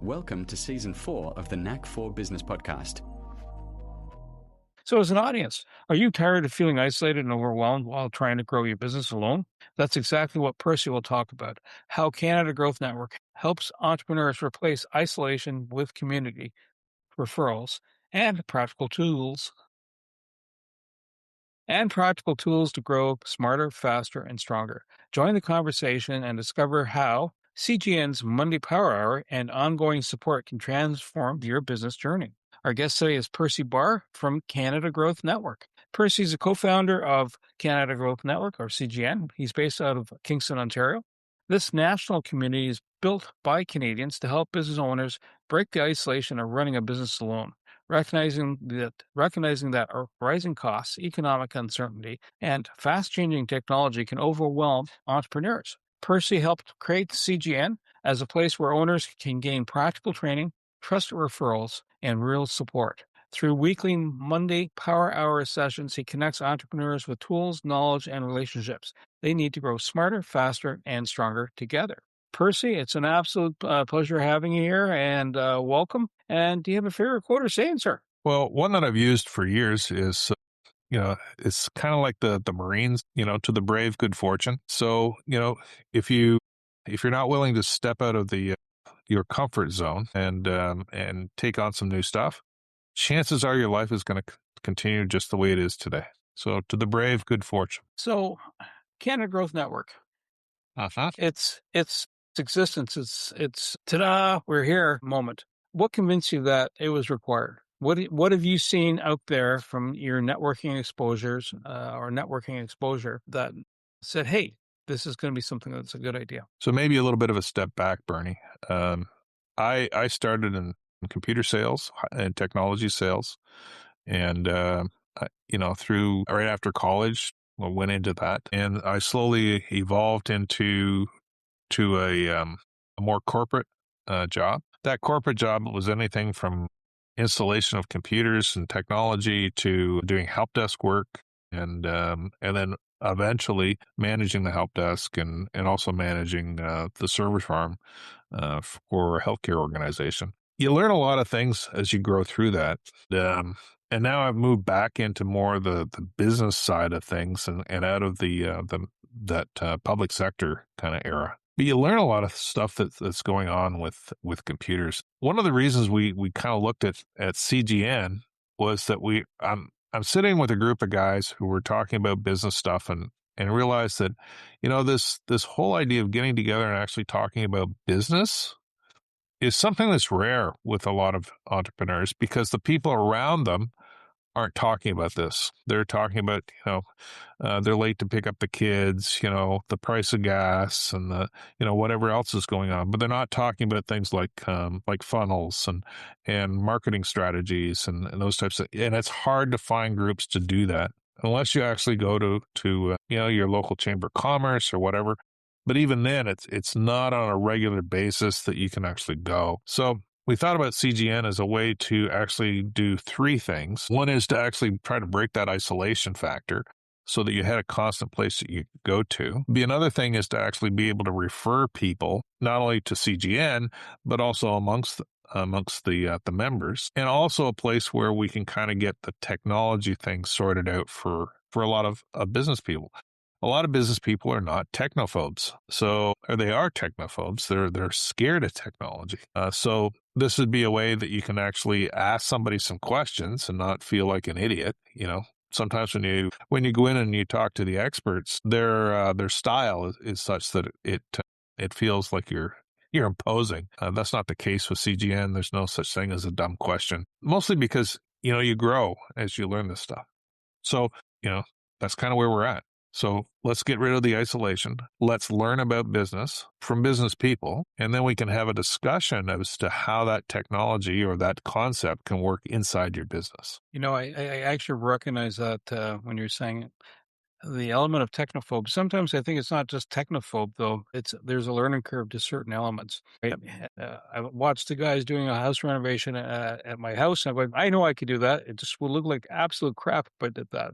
Welcome to Season 4 of the Knack for Business podcast. So, as an audience, are you tired of feeling isolated and overwhelmed while trying to grow your business alone? That's exactly what Percy will talk about: how Canada Growth Network helps entrepreneurs replace isolation with community, referrals, and practical tools to grow smarter, faster, and stronger. Join the conversation and discover how CGN's Monday Power Hour and ongoing support can transform your business journey. Our guest today is Percy Barr from Canada Growth Network. Percy is a co-founder of Canada Growth Network, or CGN. He's based out of Kingston, Ontario. This national community is built by Canadians to help business owners break the isolation of running a business alone, recognizing that our rising costs, economic uncertainty, and fast-changing technology can overwhelm entrepreneurs. Percy helped create CGN as a place where owners can gain practical training, trusted referrals, and real support. Through weekly Monday Power Hour sessions, he connects entrepreneurs with tools, knowledge, and relationships they need to grow smarter, faster, and stronger together. Percy, it's an absolute pleasure having you here, and welcome. And do you have a favorite quote or saying, sir? Well, one that I've used for years is, it's kind of like the Marines, to the brave, good fortune. So, if you're not willing to step out of your comfort zone and take on some new stuff, chances are your life is going to continue just the way it is today. So, to the brave, good fortune. So, Canada Growth Network. It's existence. It's ta-da, we're here moment. What convinced you that it was required? What have you seen out there from your networking exposures or networking exposure that said, hey, this is going to be something that's a good idea? So maybe a little bit of a step back, Bernie. I started in computer sales and technology sales, and through right after college, I went into that, and I slowly evolved into a more corporate job. That corporate job was anything from installation of computers and technology to doing help desk work, and then eventually managing the help desk and also managing the server farm for a healthcare organization. You learn a lot of things as you grow through that. And now I've moved back into more the business side of things and out of that public sector kind of era. But you learn a lot of stuff that's going on with computers. One of the reasons we kind of looked at CGN was that I'm sitting with a group of guys who were talking about business stuff and realized that, this whole idea of getting together and actually talking about business is something that's rare with a lot of entrepreneurs because the people around them aren't talking about this. They're talking about, they're late to pick up the kids, the price of gas and whatever else is going on. But they're not talking about things like funnels and marketing strategies and those types of, and it's hard to find groups to do that unless you actually go to your local chamber of commerce or whatever. But even then, it's not on a regular basis that you can actually go. So we thought about CGN as a way to actually do three things. One is to actually try to break that isolation factor so that you had a constant place that you could go to. Another thing is to actually be able to refer people, not only to CGN, but also amongst the members, and also a place where we can kind of get the technology things sorted out for a lot of business people. A lot of business people are not technophobes. Or they are technophobes. They're scared of technology. So this would be a way that you can actually ask somebody some questions and not feel like an idiot. Sometimes when you go in and you talk to the experts, their style is such that it feels like you're imposing. That's not the case with CGN. There's no such thing as a dumb question. Mostly because you grow as you learn this stuff. So that's kind of where we're at. So let's get rid of the isolation. Let's learn about business from business people, and then we can have a discussion as to how that technology or that concept can work inside your business. I actually recognize that when you're saying the element of technophobe. Sometimes I think it's not just technophobe, though. There's a learning curve to certain elements. Right? I watched the guys doing a house renovation at my house, and I'm going, I know I could do that. It just would look like absolute crap if I did that.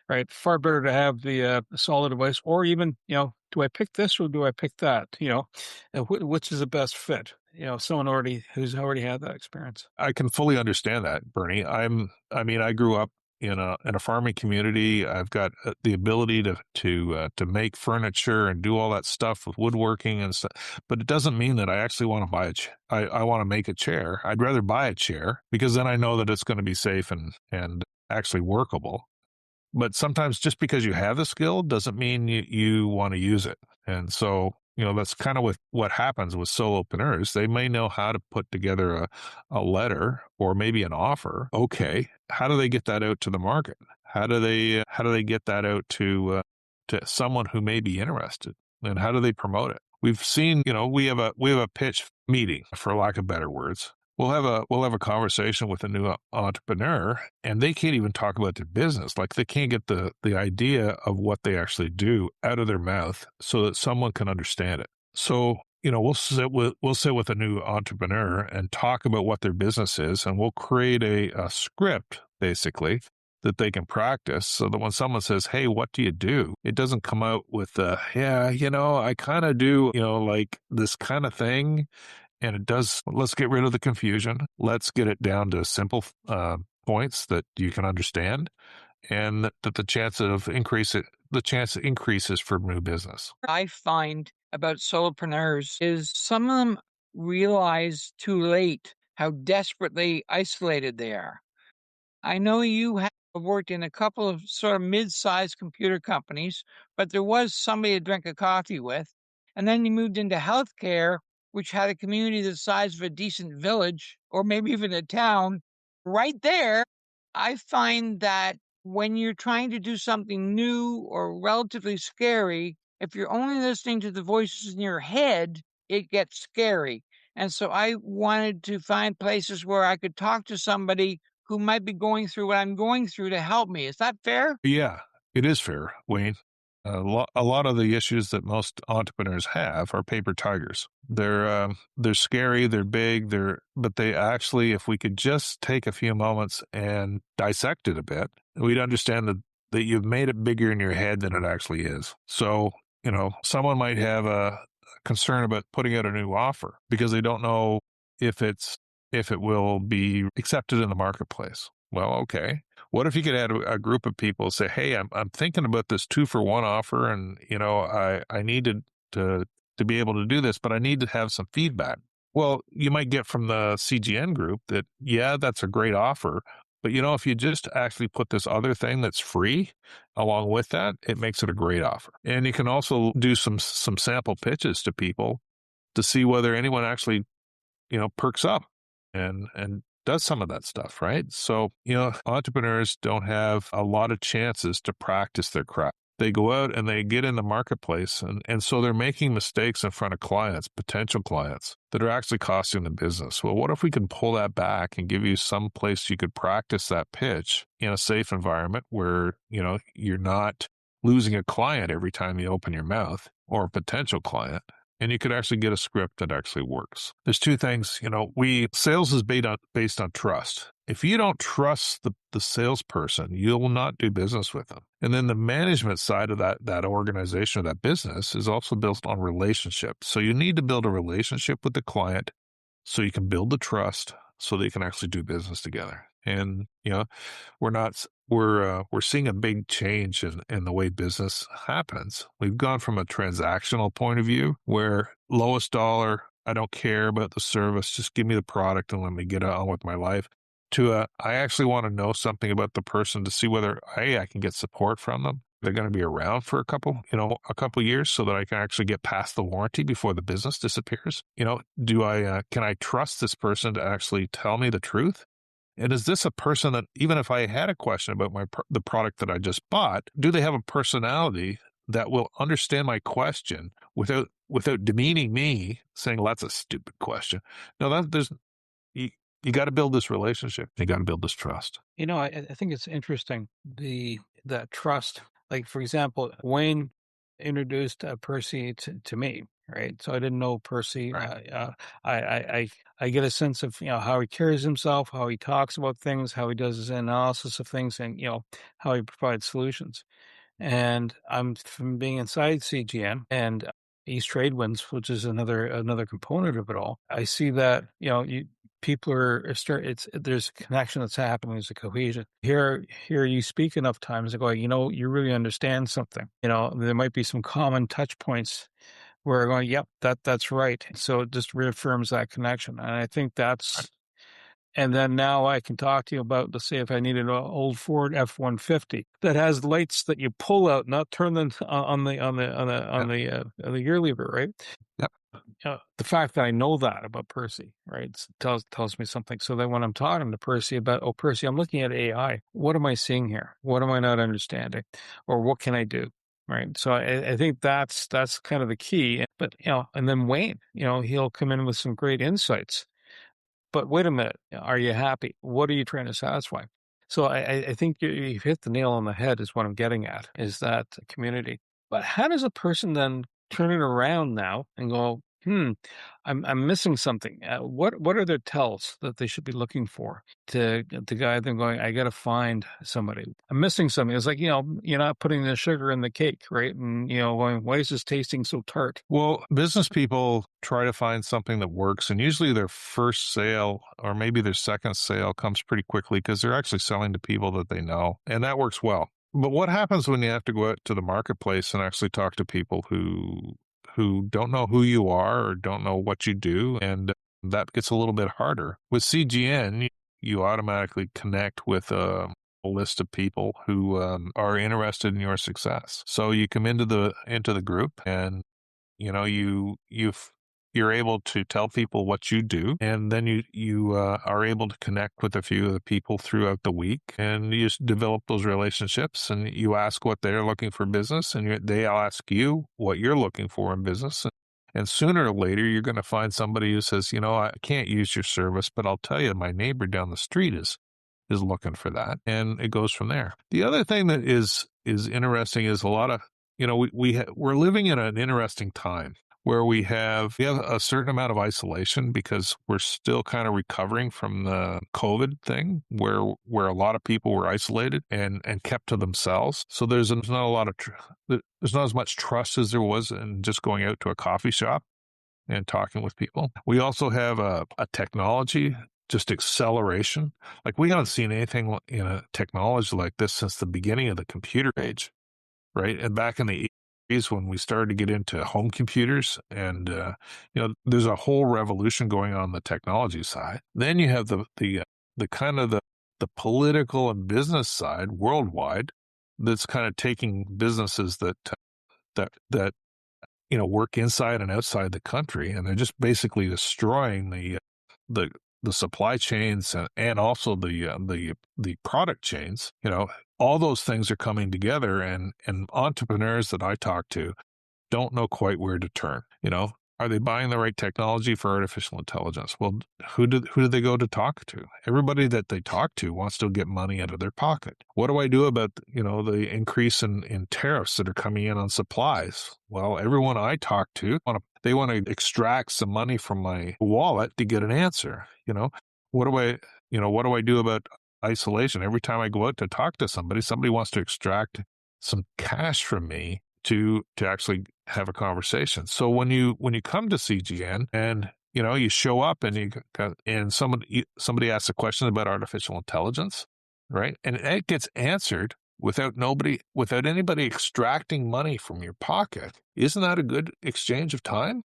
Right? Far better to have the solid device, or even, do I pick this or do I pick that? Which is the best fit? someone who's already had that experience. I can fully understand that, Bernie. I mean, I grew up in a farming community. I've got the ability to make furniture and do all that stuff with woodworking and stuff. But it doesn't mean that I actually want to buy I want to make a chair. I'd rather buy a chair because then I know that it's going to be safe and actually workable. But sometimes just because you have the skill doesn't mean you want to use it. And so, that's kind of with what happens with solopreneurs. They may know how to put together a letter or maybe an offer. Okay. How do they get that out to the market? How do they get that out to someone who may be interested? And how do they promote it? We've seen, we have a pitch meeting, for lack of better words. We'll have a conversation with a new entrepreneur, and they can't even talk about their business. Like they can't get the idea of what they actually do out of their mouth so that someone can understand it. So, we'll sit with a new entrepreneur and talk about what their business is, and we'll create a script basically that they can practice so that when someone says, "Hey, what do you do?" It doesn't come out with yeah, I kind of do, like this kind of thing. And it does, let's get rid of the confusion. Let's get it down to simple points that you can understand, and that the chance increases for new business. I find about solopreneurs is some of them realize too late how desperately isolated they are. I know you have worked in a couple of sort of mid-sized computer companies, but there was somebody to drink a coffee with. And then you moved into healthcare, which had a community the size of a decent village or maybe even a town. Right there, I find that when you're trying to do something new or relatively scary, if you're only listening to the voices in your head, it gets scary. And so I wanted to find places where I could talk to somebody who might be going through what I'm going through to help me. Is that fair? Yeah, it is fair, Wayne. A lot of the issues that most entrepreneurs have are paper tigers. They're scary, they're big, but they actually, if we could just take a few moments and dissect it a bit, we'd understand that you've made it bigger in your head than it actually is. So, someone might have a concern about putting out a new offer because they don't know if it will be accepted in the marketplace. Well, okay. What if you could add a group of people say, "Hey, I'm thinking about this 2-for-1 offer, and I needed to be able to do this, but I need to have some feedback." Well, you might get from the CGN group that, yeah, that's a great offer, but if you just actually put this other thing that's free along with that, it makes it a great offer. And you can also do some sample pitches to people to see whether anyone actually perks up and does some of that stuff, right? So, entrepreneurs don't have a lot of chances to practice their craft. They go out and they get in the marketplace, and so they're making mistakes in front of clients, potential clients, that are actually costing the business. Well, what if we can pull that back and give you some place you could practice that pitch in a safe environment where, you're not losing a client every time you open your mouth, or a potential client, and you could actually get a script that actually works. There's two things, sales is based on trust. If you don't trust the salesperson, you'll not do business with them. And then the management side of that organization or that business is also built on relationships. So you need to build a relationship with the client so you can build the trust so they can actually do business together. And, we're seeing a big change in the way business happens. We've gone from a transactional point of view where lowest dollar, I don't care about the service, just give me the product and let me get on with my life, to I actually want to know something about the person to see whether, hey, I can get support from them. They're going to be around for a couple years so that I can actually get past the warranty before the business disappears. Can I trust this person to actually tell me the truth? And is this a person that, even if I had a question about the product that I just bought, do they have a personality that will understand my question without demeaning me, saying, well, that's a stupid question? No, you got to build this relationship. You got to build this trust. I think it's interesting, that trust. Like, for example, Wayne introduced Percy to me, right? So I didn't know Percy. Right. I get a sense of how he carries himself, how he talks about things, how he does his analysis of things, and how he provides solutions. And I'm from being inside CGN, and East Trade Winds, which is another component of it all. I see that, people there's a connection that's happening, there's a cohesion. Here you speak enough times and go, you really understand something. There might be some common touch points where going, yep, that's right. So it just reaffirms that connection. And I think that's, and then now I can talk to you about, let's say, if I needed an old Ford F-150 that has lights that you pull out, not turn them on the gear lever, right? Yep. The fact that I know that about Percy, right, tells me something. So then when I'm talking to Percy about, Percy, I'm looking at AI. What am I seeing here? What am I not understanding? Or what can I do? Right. So I think that's kind of the key. But, and then Wayne, he'll come in with some great insights. But wait a minute, are you happy? What are you trying to satisfy? So I think you've hit the nail on the head is what I'm getting at, is that community. But how does a person then turn it around now and go, I'm missing something. What are their tells that they should be looking for to guide them going, I got to find somebody. I'm missing something. It's like, you're not putting the sugar in the cake, right? And, going, why is this tasting so tart? Well, business people try to find something that works, and usually their first sale or maybe their second sale comes pretty quickly because they're actually selling to people that they know, and that works well. But what happens when you have to go out to the marketplace and actually talk to people who don't know who you are or don't know what you do, and that gets a little bit harder. With CGN, you automatically connect with a list of people who are interested in your success. So you come into the group, and you're able to tell people what you do, and then you are able to connect with a few of the people throughout the week, and you just develop those relationships, and you ask what they're looking for business, and they'll ask you what you're looking for in business. And sooner or later, you're going to find somebody who says, I can't use your service, but I'll tell you, my neighbor down the street is looking for that. And it goes from there. The other thing that is interesting is a lot of, we're living in an interesting time where we have a certain amount of isolation because we're still kind of recovering from the COVID thing where a lot of people were isolated and kept to themselves. So there's not a lot of, there's not as much trust as there was in just going out to a coffee shop and talking with people. We also have a technology, just acceleration. Like, we haven't seen anything in a technology like this since the beginning of the computer age, right? And back in the 80s, when we started to get into home computers, and there's a whole revolution going on the technology side. Then you have the kind of the political and business side worldwide that's kind of taking businesses that work inside and outside the country, and they're just basically destroying the supply chains and also the product chains. All those things are coming together, and entrepreneurs that I talk to don't know quite where to turn. Are they buying the right technology for artificial intelligence? Well, who do they go to talk to? Everybody that they talk to wants to get money out of their pocket. What do I do about, the increase in tariffs that are coming in on supplies? Well, everyone I talk to, they want to extract some money from my wallet to get an answer. What do I do about isolation? Every time I go out to talk to somebody wants to extract some cash from me to actually have a conversation. So when you come to CGN and you show up and somebody asks a question about artificial intelligence, right? And it gets answered without anybody extracting money from your pocket. Isn't that a good exchange of time?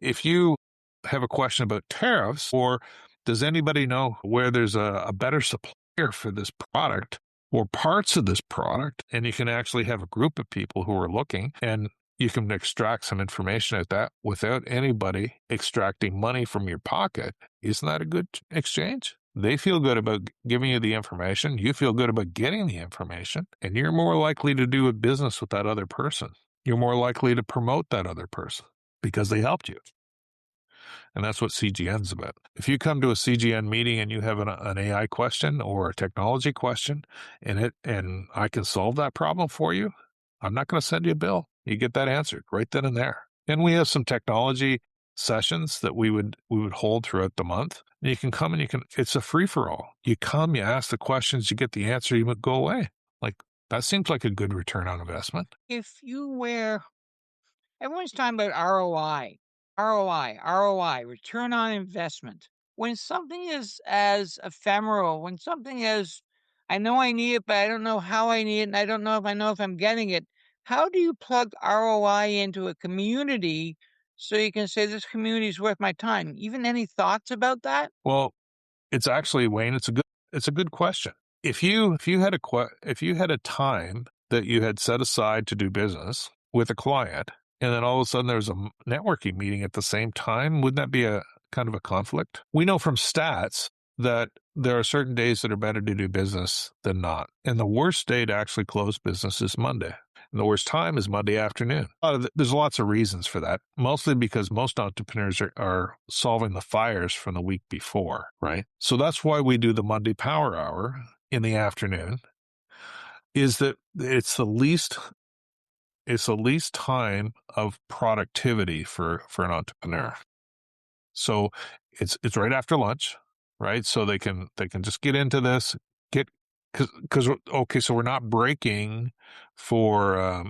If you have a question about tariffs, or does anybody know where there's a better supplier for this product or parts of this product, and you can actually have a group of people who are looking, and you can extract some information out that without anybody extracting money from your pocket. Isn't that a good exchange? They feel good about giving you the information. You feel good about getting the information, and you're more likely to do a business with that other person. You're more likely to promote that other person because they helped you. And that's what CGN's about. If you come to a CGN meeting and you have an AI question or a technology question, and I can solve that problem for you, I'm not going to send you a bill. You get that answered right then and there. And we have some technology sessions that we would hold throughout the month. And you can come and it's a free for all. You come, you ask the questions, you get the answer, you go away. Like, that seems like a good return on investment. If you were Everyone's talking about ROI, return on investment. When something is as ephemeral, when something is, I know I need it, but I don't know how I need it, and I don't know if I'm getting it. How do you plug ROI into a community so you can say this community is worth my time? Even any thoughts about that? Well, it's actually, Wayne, it's a good question. If you had a time that you had set aside to do business with a client, and then all of a sudden there's a networking meeting at the same time, wouldn't that be a kind of a conflict? We know from stats that there are certain days that are better to do business than not. And the worst day to actually close business is Monday. And the worst time is Monday afternoon. There's lots of reasons for that, mostly because most entrepreneurs are solving the fires from the week before, right? So that's why we do the Monday Power Hour in the afternoon, is that it's the least time of productivity for an entrepreneur. So it's right after lunch, right? So they can just get into this, because okay, so we're not breaking for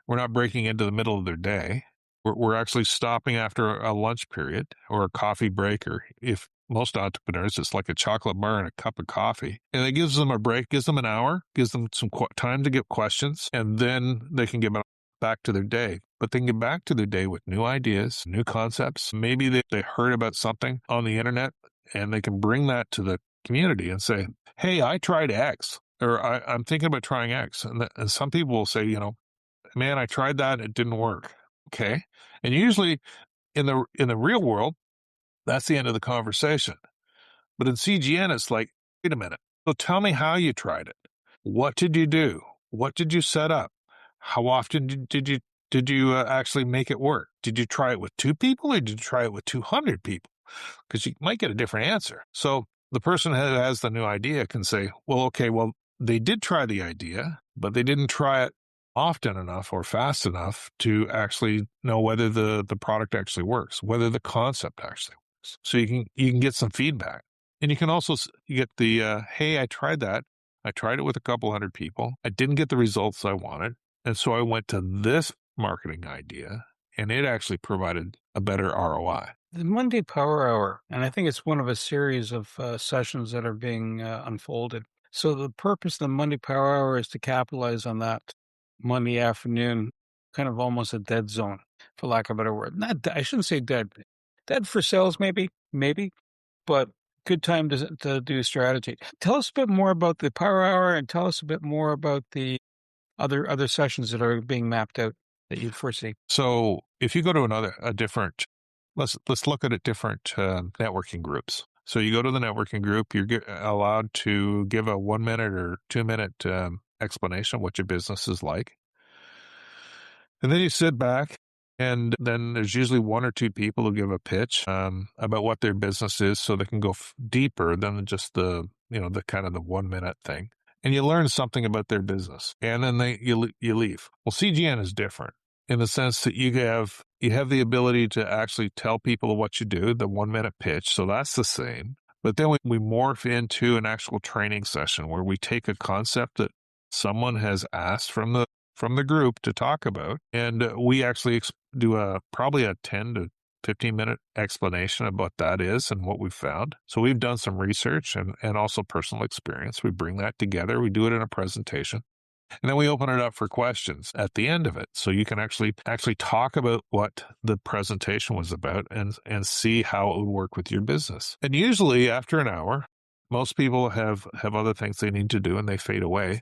we're not breaking into the middle of their day. We're actually stopping after a lunch period or a coffee break, or if most entrepreneurs, it's like a chocolate bar and a cup of coffee. And it gives them a break, gives them an hour, gives them some time to get questions, and then they can get back to their day. But they can get back to their day with new ideas, new concepts. Maybe they heard about something on the internet, and they can bring that to the community and say, hey, I tried X, or I'm thinking about trying X. And some people will say, man, I tried that, it didn't work. Okay. And usually in the real world, that's the end of the conversation. But in CGN, it's like, wait a minute. So tell me how you tried it. What did you do? What did you set up? How often did you actually make it work? Did you try it with 2 people, or did you try it with 200 people? Because you might get a different answer. So the person who has the new idea can say, well, okay, well, they did try the idea, but they didn't try it often enough or fast enough to actually know whether the product actually works, whether the concept actually works. So you can get some feedback. And you can also get the, hey, I tried that. I tried it with a couple hundred people. I didn't get the results I wanted. And so I went to this marketing idea, and it actually provided a better ROI. The Monday Power Hour, and I think it's one of a series of sessions that are being unfolded. So the purpose of the Monday Power Hour is to capitalize on that Monday afternoon, kind of almost a dead zone, for lack of a better word. I shouldn't say dead. Dead for sales, maybe, but good time to do strategy. Tell us a bit more about the Power Hour, and tell us a bit more about the other sessions that are being mapped out that you foresee. So if you go to a different, let's look at different networking groups. So you go to the networking group, you're allowed to give a 1 minute or 2 minute explanation of what your business is like. And then you sit back, and then there's usually 1 or 2 people who give a pitch about what their business is, so they can go deeper than just the kind of the 1 minute thing. And you learn something about their business, and then you leave. Well, CGN is different in the sense that you have the ability to actually tell people what you do, the 1 minute pitch. So that's the same. But then we morph into an actual training session where we take a concept that someone has asked from the group to talk about, and we actually do probably a 10 to 15-minute explanation of what that is and what we've found. So we've done some research and also personal experience. We bring that together. We do it in a presentation. And then we open it up for questions at the end of it. So you can actually talk about what the presentation was about and see how it would work with your business. And usually after an hour, most people have other things they need to do and they fade away.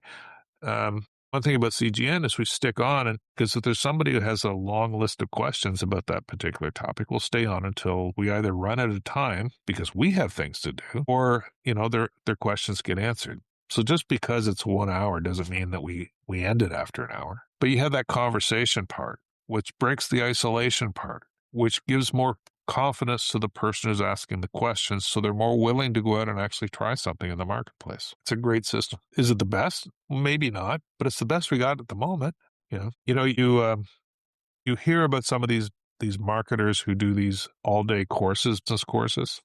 One thing about CGN is we stick on, and because if there's somebody who has a long list of questions about that particular topic, we'll stay on until we either run out of time because we have things to do, or their questions get answered. So just because it's 1 hour doesn't mean that we end it after an hour. But you have that conversation part, which breaks the isolation part, which gives more confidence to the person who's asking the questions, so they're more willing to go out and actually try something in the marketplace. It's a great system. Is it the best? Maybe not, but it's the best we got at the moment. You hear about some of these marketers who do these all-day business courses,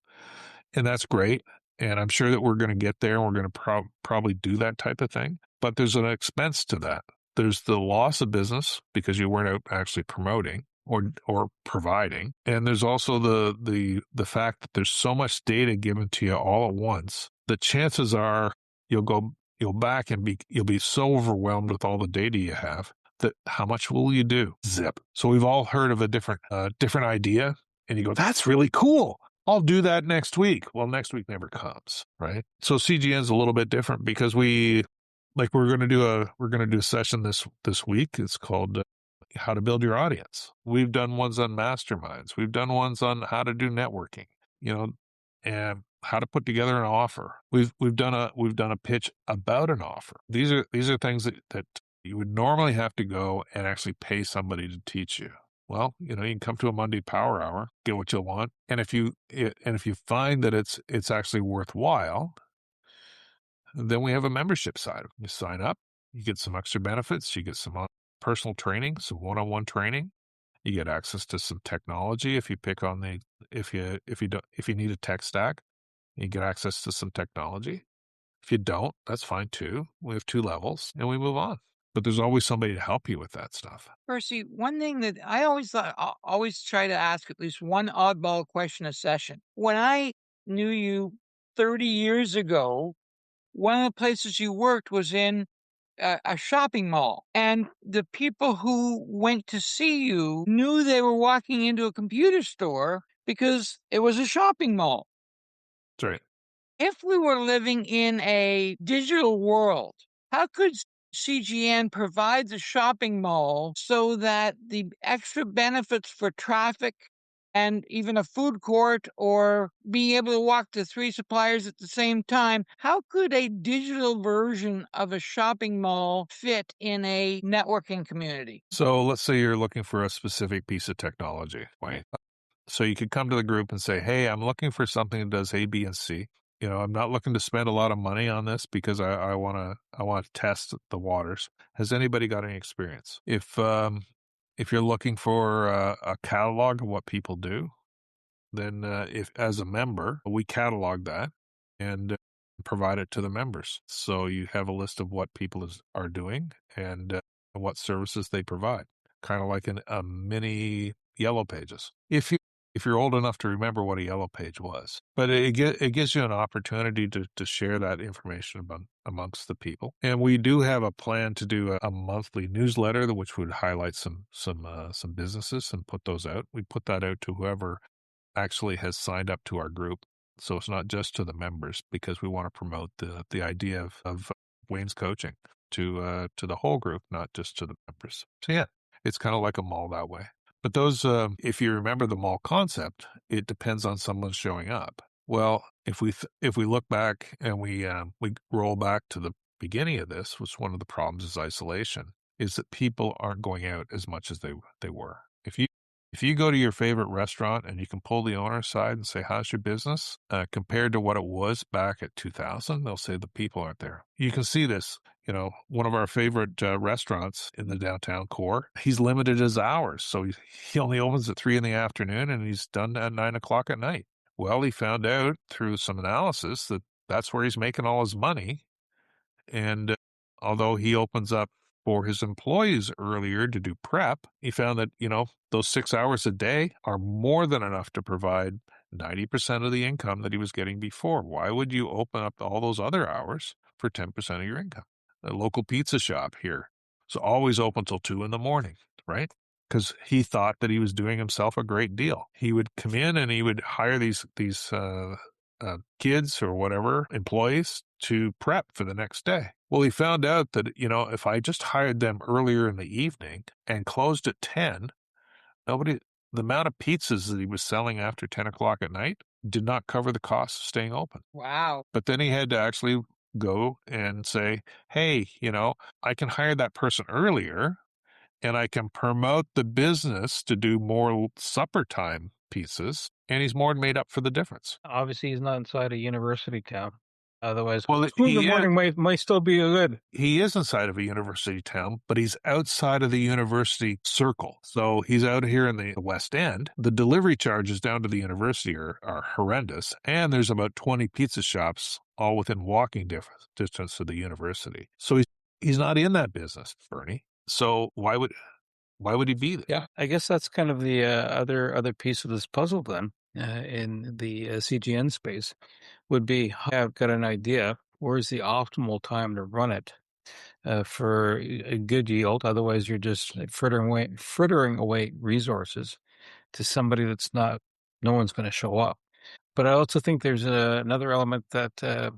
and that's great. And I'm sure that we're going to get there, and we're going to probably do that type of thing. But there's an expense to that. There's the loss of business because you weren't out actually promoting or providing. And there's also the fact that there's so much data given to you all at once. The chances are you'll back and you'll be so overwhelmed with all the data you have that how much will you do? Zip. So we've all heard of a different idea, and you go, that's really cool. I'll do that next week. Well, next week never comes, right? So CGN is a little bit different because we're going to do a session this week. It's called how to build your audience. We've done ones on masterminds. We've done ones on how to do networking, and how to put together an offer. We've done a pitch about an offer. These are things that you would normally have to go and actually pay somebody to teach you. Well, you can come to a Monday Power Hour, get what you want, and if you find that it's actually worthwhile, then we have a membership side. You sign up, you get some extra benefits, you get some personal training, some one-on-one training. You get access to some technology if you pick on if you need a tech stack, you get access to some technology. If you don't, that's fine too. We have 2 levels and we move on. But there's always somebody to help you with that stuff. Percy, one thing that I always thought, I always try to ask at least one oddball question a session. When I knew you 30 years ago, one of the places you worked was in a shopping mall. And the people who went to see you knew they were walking into a computer store because it was a shopping mall. That's right. If we were living in a digital world, how could CGN provide the shopping mall so that the extra benefits for traffic and even a food court or being able to walk to 3 suppliers at the same time, how could a digital version of a shopping mall fit in a networking community? So let's say you're looking for a specific piece of technology, right? So you could come to the group and say, hey, I'm looking for something that does A, B, and C. I'm not looking to spend a lot of money on this because I want to test the waters. Has anybody got any experience? If you're looking for a catalog of what people do, then if as a member, we catalog that and provide it to the members. So you have a list of what people are doing and what services they provide, kind of like a mini Yellow Pages. If you're old enough to remember what a Yellow Page was. But it gives you an opportunity to share that information amongst the people. And we do have a plan to do a monthly newsletter, which would highlight some businesses and put those out. We put that out to whoever actually has signed up to our group. So it's not just to the members because we want to promote the idea of Wayne's coaching to the whole group, not just to the members. So yeah, it's kind of like a mall that way. But those, if you remember the mall concept, it depends on someone showing up. Well, if we look back and we roll back to the beginning of this, which one of the problems is isolation, is that people aren't going out as much as they were. If you go to your favorite restaurant and you can pull the owner aside and say, how's your business? Compared to what it was back at 2000, they'll say the people aren't there. You can see this. One of our favorite restaurants in the downtown core, he's limited his hours. So he only opens at 3 p.m. and he's done at 9 o'clock at night. Well, he found out through some analysis that that's where he's making all his money. And although he opens up for his employees earlier to do prep, he found that, those 6 hours a day are more than enough to provide 90% of the income that he was getting before. Why would you open up all those other hours for 10% of your income? A local pizza shop here is always open till 2 a.m, right? Because he thought that he was doing himself a great deal. He would come in and he would hire these kids or whatever, employees, to prep for the next day. Well, he found out that, if I just hired them earlier in the evening and closed at 10, the amount of pizzas that he was selling after 10 o'clock at night did not cover the cost of staying open. Wow. But then he had to actually go and say, hey, I can hire that person earlier and I can promote the business to do more supper time pizzas, and he's more than made up for the difference. Obviously, he's not inside a university town. Otherwise, well, the morning might still be good. He is inside of a university town, but he's outside of the university circle. So he's out here in the West End. The delivery charges down to the university are horrendous, and there's about 20 pizza shops all within walking distance of the university. So He's not in that business, Bernie. So why would he be there? Yeah, I guess that's kind of the other piece of this puzzle then in the CGN space would be, I've got an idea. Where's the optimal time to run it for a good yield? Otherwise, you're just frittering away resources to somebody that's no one's going to show up. But I also think there's another element that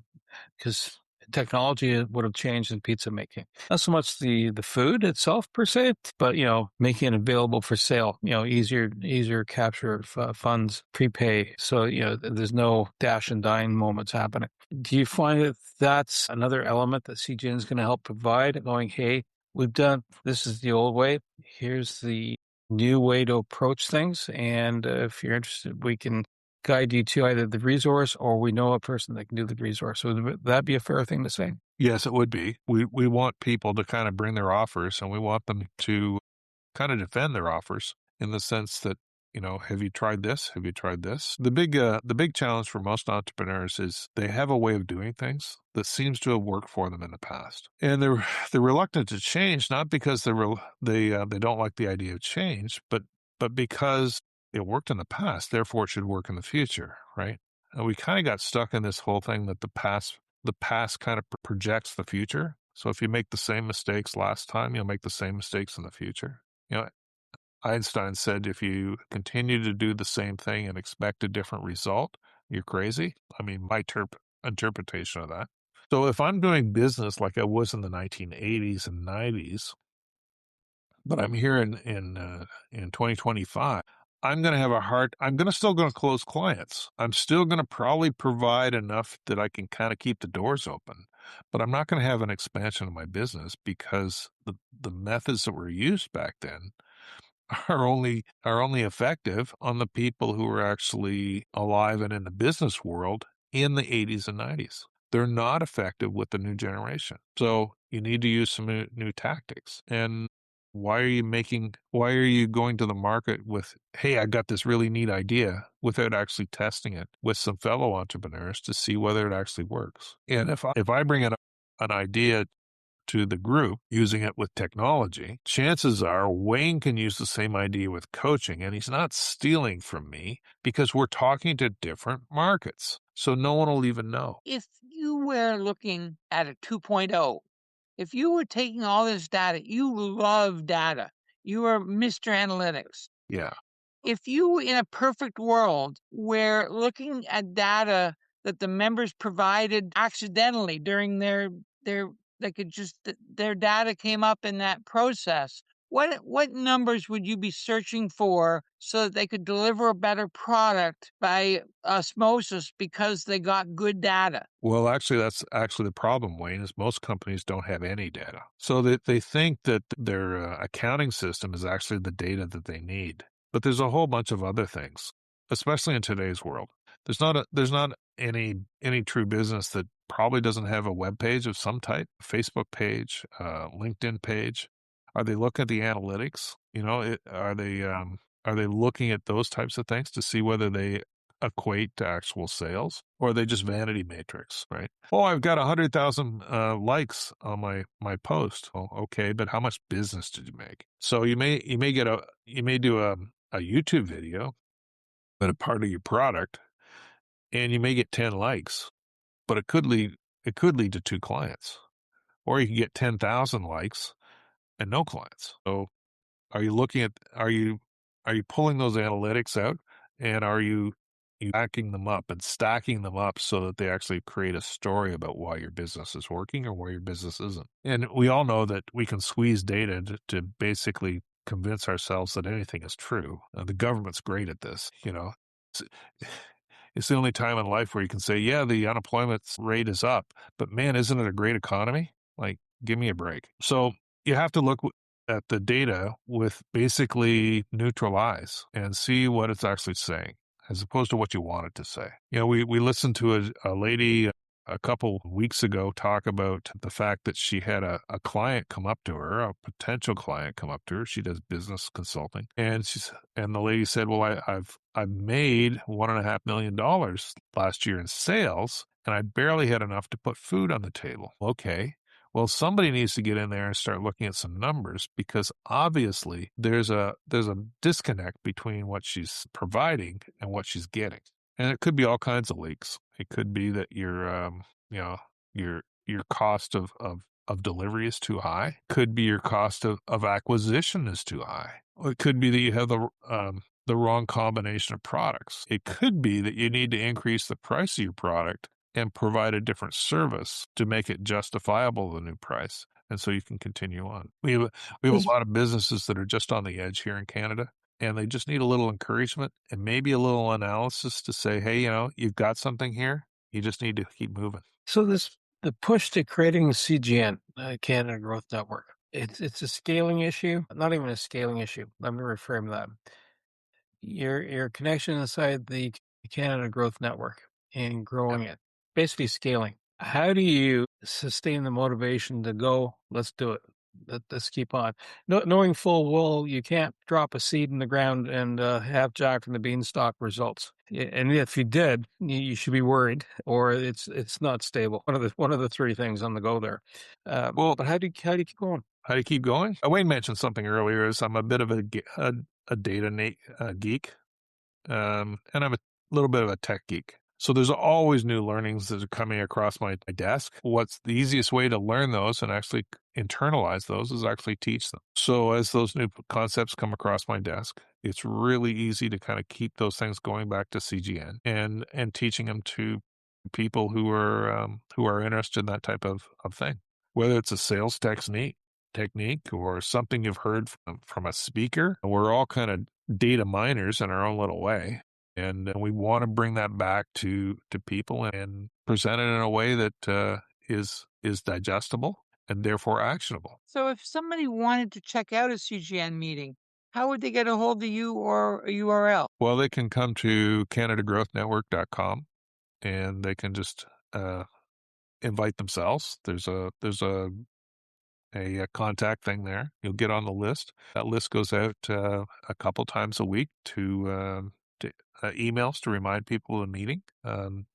because technology would have changed in pizza making. Not so much the food itself per se, but making it available for sale. Easier capture of funds, prepay. So there's no dash and dine moments happening. Do you find that that's another element that CGN is going to help provide? Going, hey, this is the old way. Here's the new way to approach things, and if you're interested, we can guide you to either the resource or we know a person that can do the resource. So would that be a fair thing to say? Yes, it would be. We want people to kind of bring their offers, and we want them to kind of defend their offers in the sense that, have you tried this? Have you tried this? The big challenge for most entrepreneurs is they have a way of doing things that seems to have worked for them in the past, and they're reluctant to change, not because they don't like the idea of change, but because it worked in the past, therefore it should work in the future, right? And we kind of got stuck in this whole thing that the past kind of projects the future. So if you make the same mistakes last time, you'll make the same mistakes in the future. Einstein said, if you continue to do the same thing and expect a different result, you're crazy. I mean, my interpretation of that. So if I'm doing business like I was in the 1980s and 90s, but I'm here in 2025, I'm still going to close clients. I'm still going to probably provide enough that I can kind of keep the doors open, but I'm not going to have an expansion of my business because the methods that were used back then are only effective on the people who are actually alive and in the business world in the 80s and 90s. They're not effective with the new generation. So you need to use some new tactics. And why are you going to the market with, hey, I got this really neat idea, without actually testing it with some fellow entrepreneurs to see whether it actually works? And if I bring in an idea to the group using it with technology, chances are Wayne can use the same idea with coaching, and he's not stealing from me because we're talking to different markets. So no one will even know. If you were looking at a 2.0, if you were taking all this data, you love data. You are Mr. Analytics. Yeah. If you, in a perfect world, were looking at data that the members provided accidentally during their data came up in that process, what numbers would you be searching for so that they could deliver a better product by osmosis because they got good data? Well, actually, that's actually the problem, Wayne, is most companies don't have any data. So they think that their accounting system is actually the data that they need. But there's a whole bunch of other things, especially in today's world. There's not any true business that probably doesn't have a web page of some type, Facebook page, LinkedIn page. Are they looking at the analytics? Are they looking at those types of things to see whether they equate to actual sales, or are they just vanity metrics, right? Oh, I've got 100,000 likes on my post. Oh, okay, but how much business did you make? So you may do a YouTube video that a part of your product, and you may get 10 likes, but it could lead to 2 clients, or you can get 10,000 likes and no clients. So are you pulling those analytics out, and are you backing them up and stacking them up so that they actually create a story about why your business is working or why your business isn't? And we all know that we can squeeze data to basically convince ourselves that anything is true. The government's great at this, It's, it's the only time in life where you can say, yeah, the unemployment rate is up, but man, isn't it a great economy? Like, give me a break. So you have to look at the data with basically neutral eyes and see what it's actually saying, as opposed to what you want it to say. We listened to a lady a couple weeks ago talk about the fact that she had a client come up to her, a potential client come up to her. She does business consulting, and the lady said, "Well, I've made $1.5 million last year in sales, and I barely had enough to put food on the table." Okay, Well, somebody needs to get in there and start looking at some numbers, because obviously there's a disconnect between what she's providing and what she's getting. And it could be all kinds of leaks. It could be that your cost of delivery is too high. Could be your cost of acquisition is too high. Or it could be that you have the wrong combination of products. It could be that you need to increase the price of your product and provide a different service to make it justifiable, the new price. And so you can continue on. We have a lot of businesses that are just on the edge here in Canada, and they just need a little encouragement and maybe a little analysis to say, hey, you've got something here. You just need to keep moving. So the push to creating CGN, Canada Growth Network, it's a scaling issue, not even a scaling issue. Let me reframe that. Your connection inside the Canada Growth Network and growing it, basically scaling. How do you sustain the motivation to go, let's do it? Let's keep on. Knowing full well you can't drop a seed in the ground and have Jack and the Beanstalk results. And if you did, you should be worried, or it's not stable. One of the three things on the go there. But how do you keep going? How do you keep going? Wayne mentioned something earlier. Is I'm a bit of a data geek, and I'm a little bit of a tech geek. So there's always new learnings that are coming across my desk. What's the easiest way to learn those and actually internalize those is actually teach them. So as those new concepts come across my desk, it's really easy to kind of keep those things going back to CGN and teaching them to people who are interested in that type of thing. Whether it's a sales technique or something you've heard from a speaker, we're all kind of data miners in our own little way. And we want to bring that back to people and present it in a way that is digestible and therefore actionable. So if somebody wanted to check out a CGN meeting, how would they get a hold of you or a URL? Well, they can come to CanadaGrowthNetwork.com and they can just invite themselves. There's a contact thing there. You'll get on the list. That list goes out a couple times a week to emails to remind people of the meeting. And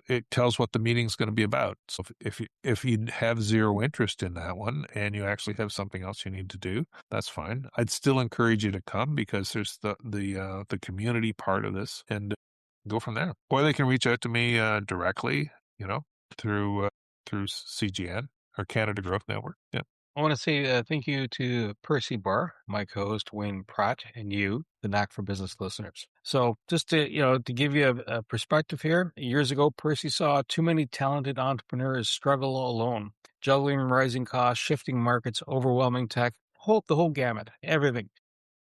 it tells what the meeting's going to be about. So if you have zero interest in that one and you actually have something else you need to do, that's fine. I'd still encourage you to come because there's the community part of this, and go from there. Or they can reach out to me directly, through CGN or Canada Growth Network. Yeah. I want to say thank you to Percy Barr, my co-host Wayne Pratt, and you, the Knack for Business listeners. So just to give you a perspective here, years ago, Percy saw too many talented entrepreneurs struggle alone, juggling rising costs, shifting markets, overwhelming tech, the whole gamut, everything.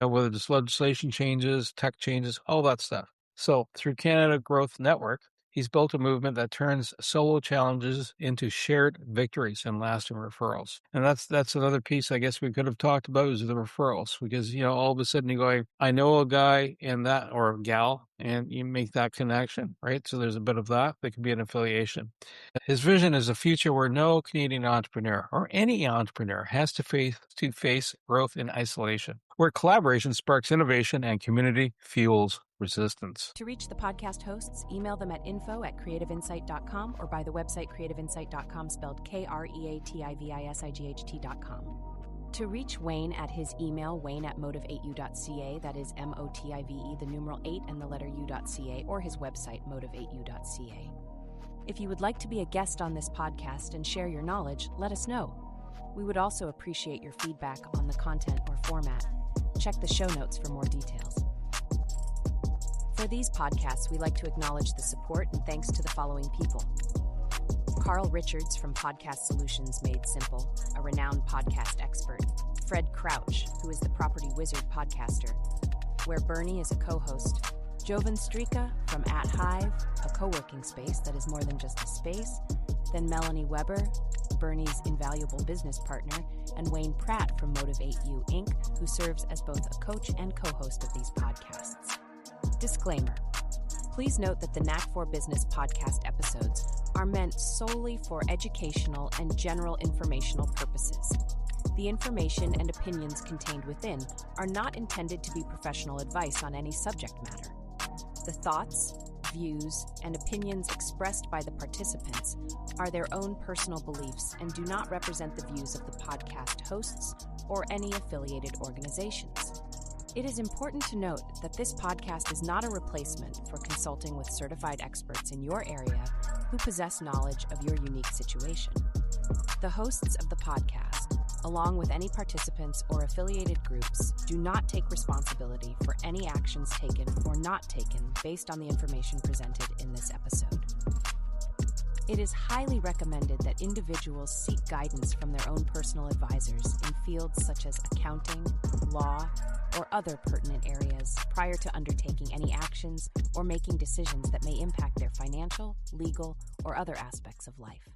Whether it's legislation changes, tech changes, all that stuff. So through Canada Growth Network, he's built a movement that turns solo challenges into shared victories and lasting referrals. And that's another piece I guess we could have talked about is the referrals, because, all of a sudden you go, I know a guy in that or a gal, and you make that connection, right? So there's a bit of that. There could be an affiliation. His vision is a future where no Canadian entrepreneur or any entrepreneur has to face growth in isolation, where collaboration sparks innovation and community fuels resistance. To reach the podcast hosts, email them at info@creativeinsight.com or by the website creativeinsight.com, spelled KREATIVISIGHT.com. To reach Wayne at his email, wayne@motive8u.ca, that is MOTIVE, the numeral 8 and the letter u.ca, or his website, motive8u.ca. If you would like to be a guest on this podcast and share your knowledge, let us know. We would also appreciate your feedback on the content or format. Check the show notes for more details. For these podcasts, we like to acknowledge the support and thanks to the following people. Carl Richards from Podcast Solutions Made Simple, a renowned podcast expert. Fred Crouch, who is the Property Wizard podcaster, where Bernie is a co-host. Jovan Strika from At Hive, a co-working space that is more than just a space. Then Melanie Weber, Bernie's invaluable business partner, and Wayne Pratt from Motive8U Inc., who serves as both a coach and co-host of these podcasts. Disclaimer. Please note that the Knack for Business podcast episodes are meant solely for educational and general informational purposes. The information and opinions contained within are not intended to be professional advice on any subject matter. The thoughts, views, and opinions expressed by the participants are their own personal beliefs and do not represent the views of the podcast hosts or any affiliated organizations. It is important to note that this podcast is not a replacement for consulting with certified experts in your area who possess knowledge of your unique situation. The hosts of the podcast, along with any participants or affiliated groups, do not take responsibility for any actions taken or not taken based on the information presented in this episode. It is highly recommended that individuals seek guidance from their own personal advisors in fields such as accounting, law, or other pertinent areas prior to undertaking any actions or making decisions that may impact their financial, legal, or other aspects of life.